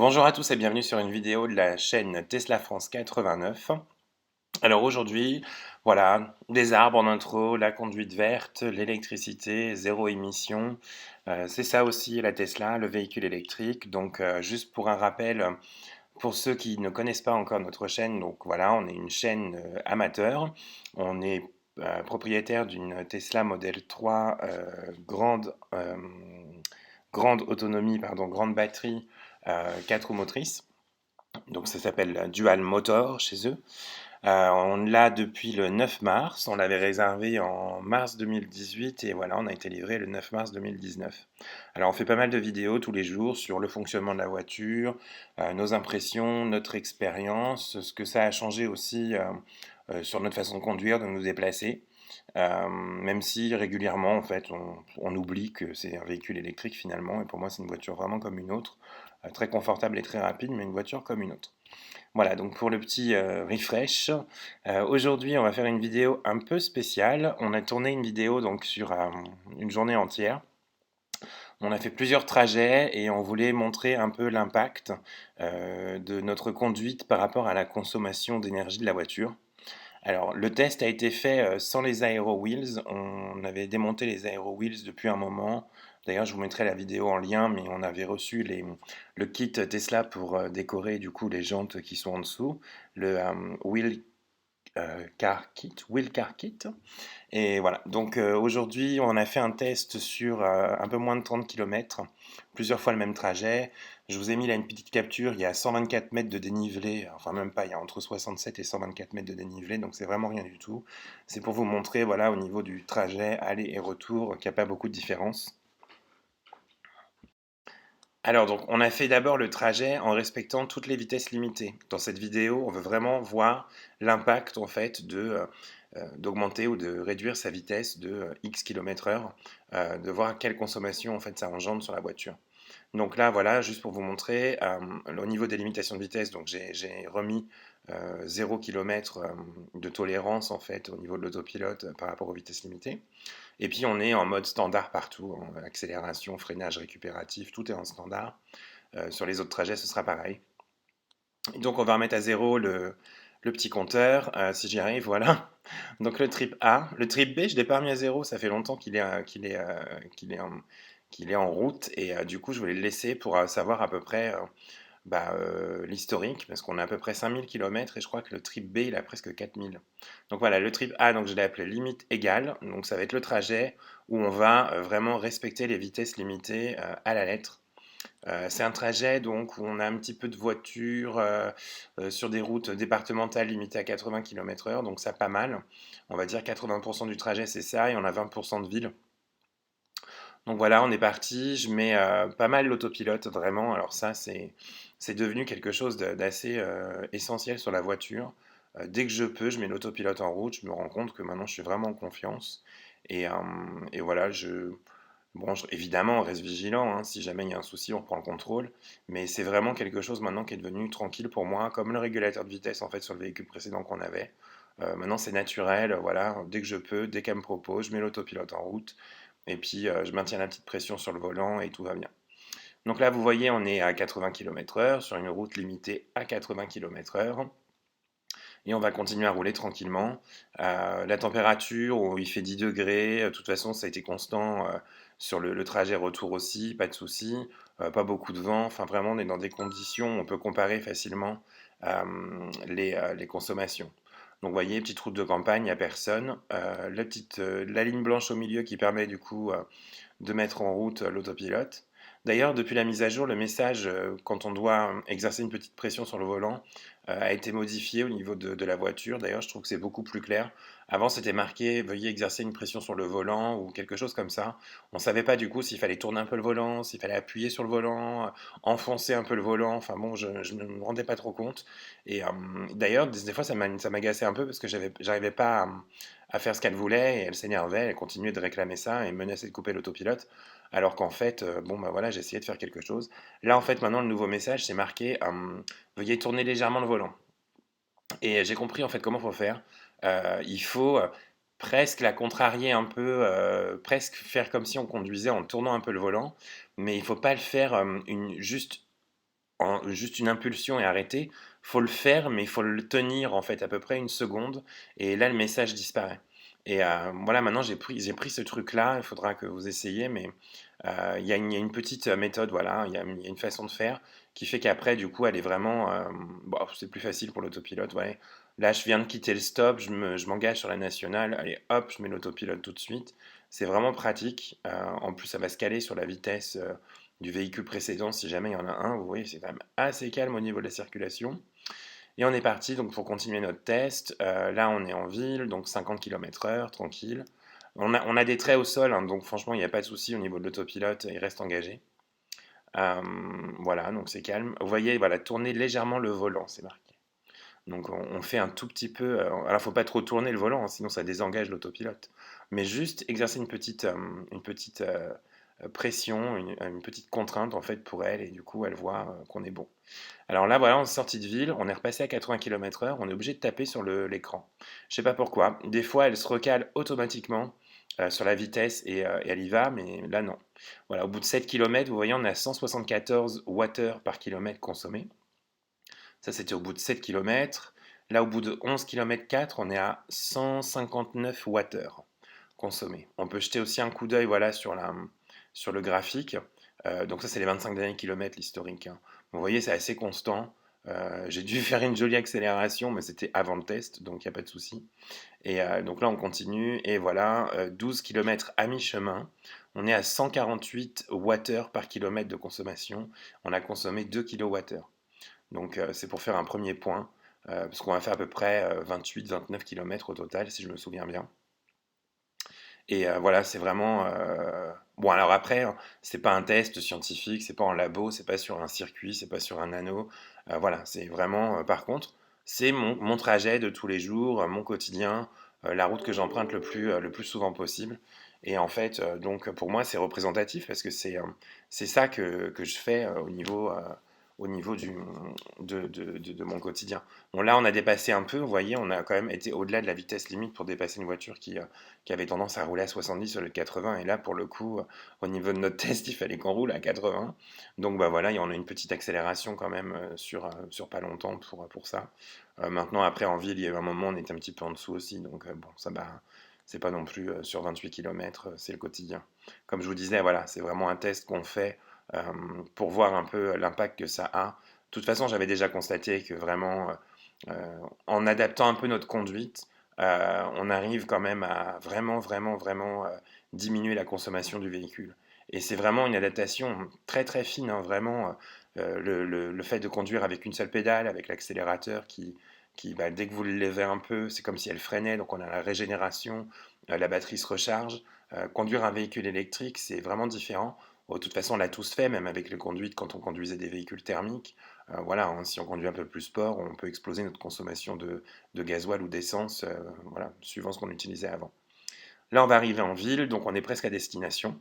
Bonjour à tous et bienvenue sur une vidéo de la chaîne Tesla France 89. Alors aujourd'hui, voilà, des arbres en intro, la conduite verte, l'électricité, zéro émission. C'est ça aussi la Tesla, le véhicule électrique. Donc juste pour un rappel, pour ceux qui ne connaissent pas encore notre chaîne, donc voilà, on est une chaîne amateur. On est propriétaire d'une Tesla Model 3 grande autonomie, pardon, grande batterie, 4 roues motrices. Donc ça s'appelle Dual Motor chez eux. On l'a depuis le 9 mars, on l'avait réservé en mars 2018 et voilà, on a été livré le 9 mars 2019. Alors on fait pas mal de vidéos tous les jours sur le fonctionnement de la voiture, nos impressions, notre expérience, ce que ça a changé aussi sur notre façon de conduire, de nous déplacer. Même si régulièrement en fait on oublie que c'est un véhicule électrique finalement et pour moi c'est une voiture vraiment comme une autre, très confortable et très rapide mais une voiture comme une autre. Voilà, donc pour le petit refresh, aujourd'hui on va faire une vidéo un peu spéciale. On a tourné une vidéo donc sur une journée entière. On a fait plusieurs trajets et on voulait montrer un peu l'impact de notre conduite par rapport à la consommation d'énergie de la voiture. Alors, le test a été fait sans les Aero Wheels. On avait démonté les Aero Wheels depuis un moment. D'ailleurs, je vous mettrai la vidéo en lien, mais on avait reçu le kit Tesla pour décorer du coup les jantes qui sont en dessous, le Wheel Car Kit. Et voilà, donc aujourd'hui on a fait un test sur un peu moins de 30 km, plusieurs fois le même trajet. Je vous ai mis là une petite capture, il y a 124 mètres de dénivelé, enfin même pas, il y a entre 67 et 124 mètres de dénivelé, donc c'est vraiment rien du tout. C'est pour vous montrer, voilà, au niveau du trajet, aller et retour, qu'il n'y a pas beaucoup de différence. Alors donc on a fait d'abord le trajet en respectant toutes les vitesses limitées. Dans cette vidéo, on veut vraiment voir l'impact en fait d'augmenter ou de réduire sa vitesse de X km/h, de voir quelle consommation en fait ça engendre sur la voiture. Donc là, voilà, juste pour vous montrer, au niveau des limitations de vitesse, donc j'ai remis 0 km de tolérance en fait au niveau de l'autopilote par rapport aux vitesses limitées. Et puis on est en mode standard partout, en accélération, freinage récupératif, tout est en standard. Sur les autres trajets, ce sera pareil. Donc on va remettre à zéro le petit compteur, si j'y arrive, voilà. Donc le trip A. Le trip B, je ne l'ai pas remis à zéro, ça fait longtemps qu'il est en route, et du coup je voulais le laisser pour savoir à peu près l'historique, parce qu'on a à peu près 5000 km, et je crois que le trip B, il a presque 4000. Donc voilà, le trip A, donc je l'ai appelé limite égale, donc ça va être le trajet où on va vraiment respecter les vitesses limitées à la lettre. C'est un trajet donc où on a un petit peu de voiture sur des routes départementales limitées à 80 km/h, donc ça pas mal. On va dire 80% du trajet c'est ça et on a 20% de ville. Donc voilà, on est parti. Je mets pas mal l'autopilote vraiment. Alors ça c'est devenu quelque chose d'assez essentiel sur la voiture. Dès que je peux, je mets l'autopilote en route. Je me rends compte que maintenant je suis vraiment en confiance. Et, euh, et voilà, bon, évidemment, on reste vigilant, hein, si jamais il y a un souci, on reprend le contrôle, mais c'est vraiment quelque chose maintenant qui est devenu tranquille pour moi, comme le régulateur de vitesse en fait sur le véhicule précédent qu'on avait. Maintenant, c'est naturel, voilà, dès que je peux, dès qu'elle me propose, je mets l'autopilote en route, et puis je maintiens la petite pression sur le volant et tout va bien. Donc là, vous voyez, on est à 80 km/h sur une route limitée à 80 km/h. Et on va continuer à rouler tranquillement. La température, il fait 10 degrés, de toute façon ça a été constant sur le trajet retour aussi, pas de souci, pas beaucoup de vent, enfin vraiment on est dans des conditions où on peut comparer facilement les consommations. Donc vous voyez, petite route de campagne, il n'y a personne. La ligne blanche au milieu qui permet du coup de mettre en route l'autopilote. D'ailleurs, depuis la mise à jour, le message, quand on doit exercer une petite pression sur le volant, a été modifié au niveau de la voiture. D'ailleurs, je trouve que c'est beaucoup plus clair. Avant, c'était marqué «Veuillez exercer une pression sur le volant» ou quelque chose comme ça. On ne savait pas du coup s'il fallait tourner un peu le volant, s'il fallait appuyer sur le volant, enfoncer un peu le volant. Enfin bon, je ne me rendais pas trop compte. Et d'ailleurs, des fois, ça m'agaçait un peu parce que j'arrivais pas à faire ce qu'elle voulait et elle s'énervait, elle continuait de réclamer ça et menaçait de couper l'autopilote. Alors qu'en fait, bon bah voilà, j'ai essayé de faire quelque chose. Là, en fait, maintenant, le nouveau message, c'est marqué veuillez tourner légèrement le volant. Et j'ai compris en fait comment faut faire. Il faut presque la contrarier un peu, presque faire comme si on conduisait en tournant un peu le volant, mais il faut pas le faire juste. juste une impulsion et arrêter. Faut le faire, mais il faut le tenir en fait à peu près une seconde, et là le message disparaît. Et voilà, maintenant j'ai pris ce truc-là, il faudra que vous essayiez, mais il y a une petite méthode, voilà, il y a une façon de faire qui fait qu'après, du coup, elle est vraiment, bon, c'est plus facile pour l'autopilote, ouais. Là, je viens de quitter le stop, je m'engage sur la nationale, allez, hop, je mets l'autopilote tout de suite. C'est vraiment pratique. En plus, ça va se caler sur la vitesse du véhicule précédent si jamais il y en a un. Vous voyez, c'est quand même assez calme au niveau de la circulation. Et on est parti donc pour continuer notre test. Là, on est en ville, donc 50 km/h, tranquille. On a des traits au sol, hein, donc franchement, il n'y a pas de souci au niveau de l'autopilote, il reste engagé. Euh, voilà, donc c'est calme. Vous voyez, voilà, tournez légèrement le volant, c'est marqué. Donc on fait un tout petit peu. Alors, il ne faut pas trop tourner le volant, hein, sinon ça désengage l'autopilote. Mais juste exercer une petite pression, une petite contrainte en fait pour elle, et du coup elle voit qu'on est bon. Alors là, voilà, on est sorti de ville, on est repassé à 80 km/h, on est obligé de taper sur l'écran. Je sais pas pourquoi. Des fois, elle se recale automatiquement sur la vitesse, et elle y va, mais là, non. Voilà, au bout de 7 km, vous voyez, on est à 174 Wh par kilomètre consommé. Ça, c'était au bout de 7 km. Là, au bout de 11 km 4, on est à 159 Wh consommés. On peut jeter aussi un coup d'œil, voilà, sur le graphique. Donc ça, c'est les 25 derniers kilomètres, l'historique, hein. Vous voyez, c'est assez constant. J'ai dû faire une jolie accélération, mais c'était avant le test, donc il n'y a pas de souci. Et donc là, on continue, et voilà, 12 km à mi-chemin. On est à 148 Wh par kilomètre de consommation. On a consommé 2 kWh. Donc c'est pour faire un premier point, parce qu'on va faire à peu près 28-29 km au total, si je me souviens bien. Et voilà, c'est vraiment. Bon, alors après, hein, c'est pas un test scientifique, c'est pas en labo, c'est pas sur un circuit, c'est pas sur un anneau. Voilà, c'est vraiment. Par contre, c'est mon trajet de tous les jours, mon quotidien, la route que j'emprunte le plus souvent possible. Et en fait, donc pour moi, c'est représentatif parce que c'est ça que je fais au niveau de mon quotidien. Bon, là, on a dépassé un peu, vous voyez, on a quand même été au-delà de la vitesse limite pour dépasser une voiture qui avait tendance à rouler à 70 au lieu de 80. Et là, pour le coup, au niveau de notre test, il fallait qu'on roule à 80. Donc, bah voilà, on a une petite accélération quand même sur pas longtemps pour ça. Maintenant, après, en ville, il y a eu un moment, on était un petit peu en dessous aussi. Donc, bon, ça va. C'est pas non plus sur 28 km, c'est le quotidien. Comme je vous disais, voilà, c'est vraiment un test qu'on fait euh, pour voir un peu l'impact que ça a. De toute façon, j'avais déjà constaté que vraiment, en adaptant un peu notre conduite, on arrive quand même à vraiment, vraiment, vraiment diminuer la consommation du véhicule. Et c'est vraiment une adaptation très, très fine, hein, vraiment. Le fait de conduire avec une seule pédale, avec l'accélérateur qui, dès que vous le levez un peu, c'est comme si elle freinait, donc on a la régénération, la batterie se recharge. Conduire un véhicule électrique, c'est vraiment différent. Bon, de toute façon, on l'a tous fait, même avec les conduites quand on conduisait des véhicules thermiques. Voilà, hein, si on conduit un peu plus sport, on peut exploser notre consommation de gasoil ou d'essence, voilà, suivant ce qu'on utilisait avant. Là, on va arriver en ville, donc on est presque à destination.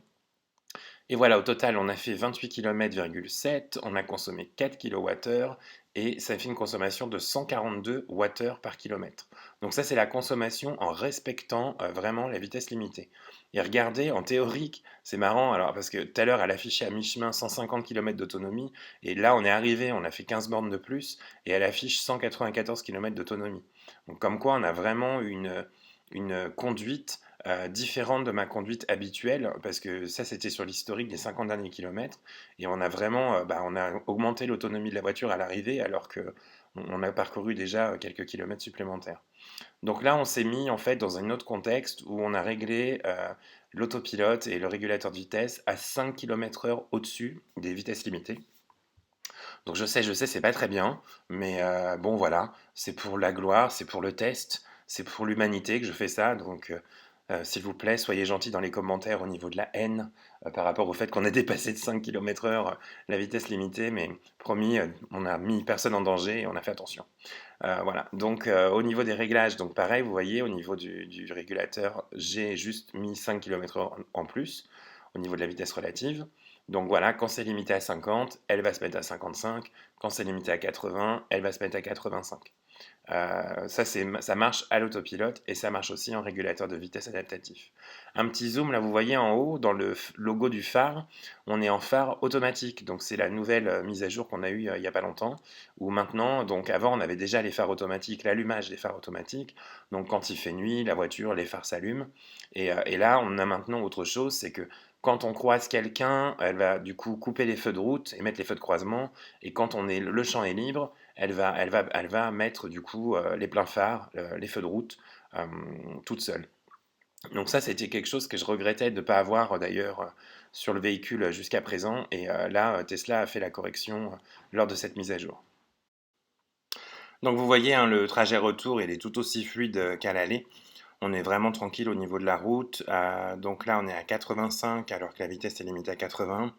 Et voilà, au total, on a fait 28 km,7, on a consommé 4 kWh, et ça fait une consommation de 142 Wh par kilomètre. Donc ça, c'est la consommation en respectant vraiment la vitesse limitée. Et regardez, en théorique, c'est marrant, alors parce que tout à l'heure, elle affichait à mi-chemin 150 km d'autonomie, et là, on est arrivé, on a fait 15 bornes de plus, et elle affiche 194 km d'autonomie. Donc comme quoi, on a vraiment une conduite différente de ma conduite habituelle, parce que ça c'était sur l'historique des 50 derniers kilomètres, et on a vraiment on a augmenté l'autonomie de la voiture à l'arrivée, alors que on a parcouru déjà quelques kilomètres supplémentaires. Donc là on s'est mis en fait dans un autre contexte où on a réglé l'autopilote et le régulateur de vitesse à 5 km/h au-dessus des vitesses limitées. Donc je sais, c'est pas très bien, mais bon voilà, c'est pour la gloire, c'est pour le test, c'est pour l'humanité que je fais ça. Donc s'il vous plaît, soyez gentils dans les commentaires au niveau de la haine par rapport au fait qu'on ait dépassé de 5 km/h la vitesse limitée, mais promis, on a mis personne en danger et on a fait attention. Voilà, donc au niveau des réglages, donc pareil, vous voyez, au niveau du régulateur, j'ai juste mis 5 km/h en plus au niveau de la vitesse relative. Donc voilà, quand c'est limité à 50, elle va se mettre à 55. Quand c'est limité à 80, elle va se mettre à 85. Ça marche à l'autopilote et ça marche aussi en régulateur de vitesse adaptatif. Un petit zoom, là vous voyez en haut, dans le logo du phare, on est en phare automatique. Donc c'est la nouvelle mise à jour qu'on a eue il n'y a pas longtemps, où maintenant, donc avant on avait déjà les phares automatiques, l'allumage des phares automatiques. Donc quand il fait nuit, la voiture, les phares s'allument. Et là on a maintenant autre chose, c'est que quand on croise quelqu'un, elle va du coup couper les feux de route et mettre les feux de croisement. Et quand le champ est libre, elle va mettre du coup les pleins phares, les feux de route, euh, toute seule. Donc ça, c'était quelque chose que je regrettais de ne pas avoir d'ailleurs sur le véhicule jusqu'à présent. Et là, Tesla a fait la correction lors de cette mise à jour. Donc vous voyez, hein, le trajet retour, il est tout aussi fluide qu'à l'aller. On est vraiment tranquille au niveau de la route. Donc là, on est à 85 alors que la vitesse est limitée à 80.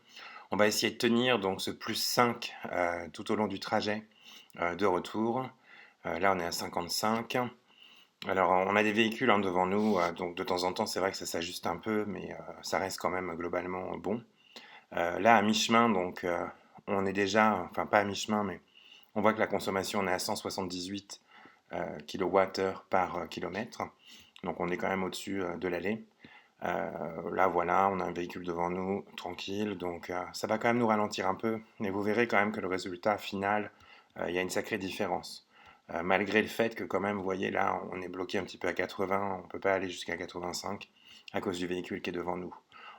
On va essayer de tenir donc ce plus 5 tout au long du trajet de retour. Là, on est à 55. Alors, on a des véhicules hein, devant nous, donc de temps en temps, c'est vrai que ça s'ajuste un peu, mais ça reste quand même globalement bon. Là, à mi-chemin, donc on est déjà, enfin pas à mi-chemin, mais on voit que la consommation, on est à 178 kWh par kilomètre. Donc, on est quand même au-dessus de l'allée. Là, voilà, on a un véhicule devant nous, tranquille, donc ça va quand même nous ralentir un peu, mais vous verrez quand même que le résultat final, il y a une sacrée différence. Malgré le fait que quand même, vous voyez là, on est bloqué un petit peu à 80, on ne peut pas aller jusqu'à 85 à cause du véhicule qui est devant nous.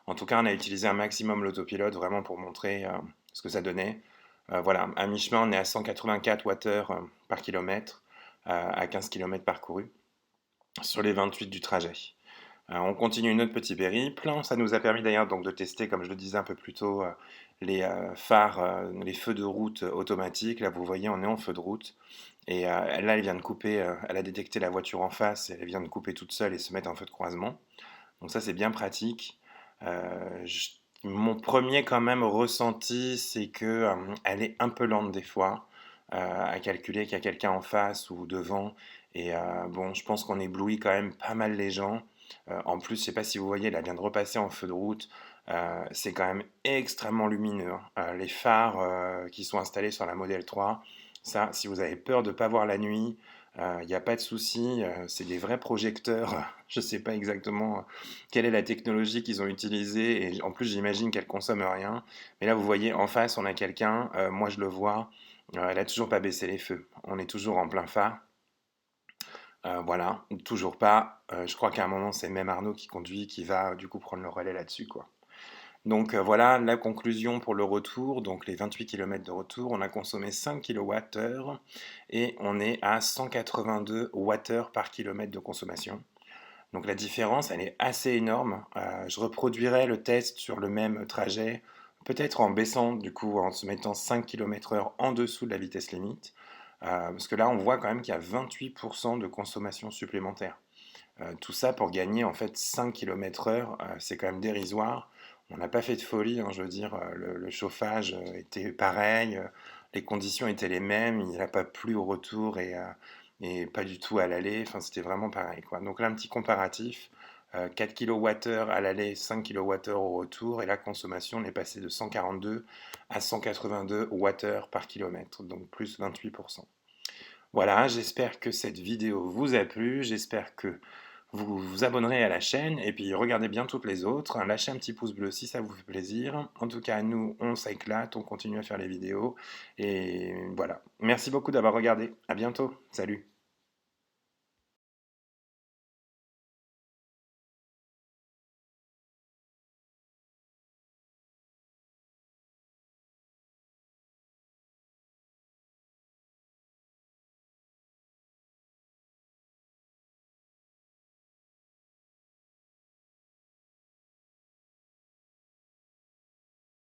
En tout cas, on a utilisé un maximum l'autopilote vraiment pour montrer ce que ça donnait. Voilà, à mi-chemin, on est à 184 Wh par kilomètre à 15 km parcourus sur les 28 du trajet. On continue notre petit périple. Ça nous a permis d'ailleurs donc de tester, comme je le disais un peu plus tôt, les phares, les feux de route automatiques. Là, vous voyez, on est en feu de route. Et là, elle vient de couper, elle a détecté la voiture en face, et elle vient de couper toute seule et se mettre en feu de croisement. Donc ça, c'est bien pratique. Mon premier quand même ressenti, c'est que elle est un peu lente des fois à calculer qu'il y a quelqu'un en face ou devant. Et bon, je pense qu'on éblouit quand même pas mal les gens. En plus, je sais pas si vous voyez, elle vient de repasser en feu de route. C'est quand même extrêmement lumineux, hein. Les phares qui sont installés sur la Model 3, ça, si vous avez peur de ne pas voir la nuit, il n'y a pas de souci. C'est des vrais projecteurs. Je ne sais pas exactement quelle est la technologie qu'ils ont utilisée. Et en plus, j'imagine qu'elle consomme rien. Mais là, vous voyez, en face, on a quelqu'un. Moi, je le vois. Elle a toujours pas baissé les feux. On est toujours en plein phare. Voilà, toujours pas. Je crois qu'à un moment, c'est même Arnaud qui conduit, qui va du coup prendre le relais là-dessus, quoi. Donc voilà la conclusion pour le retour. Donc les 28 km de retour, on a consommé 5 kWh et on est à 182 Wh par kilomètre de consommation. Donc la différence, elle est assez énorme. Je reproduirai le test sur le même trajet, peut-être en baissant, du coup, en se mettant 5 km/h en dessous de la vitesse limite. Parce que là, on voit quand même qu'il y a 28% de consommation supplémentaire. Tout ça pour gagner en fait 5 km/h, c'est quand même dérisoire. On n'a pas fait de folie, hein, je veux dire, le chauffage était pareil, les conditions étaient les mêmes, il n'a pas plu au retour et pas du tout à l'aller, enfin c'était vraiment pareil, quoi. Donc là, un petit comparatif, 4 kWh à l'aller, 5 kWh au retour, et la consommation est passée de 142 à 182 Wh par kilomètre, donc plus 28%. Voilà, j'espère que cette vidéo vous a plu, j'espère que vous vous abonnerez à la chaîne et puis regardez bien toutes les autres. Lâchez un petit pouce bleu si ça vous fait plaisir. En tout cas, nous, on s'éclate, on continue à faire les vidéos. Et voilà. Merci beaucoup d'avoir regardé. À bientôt. Salut.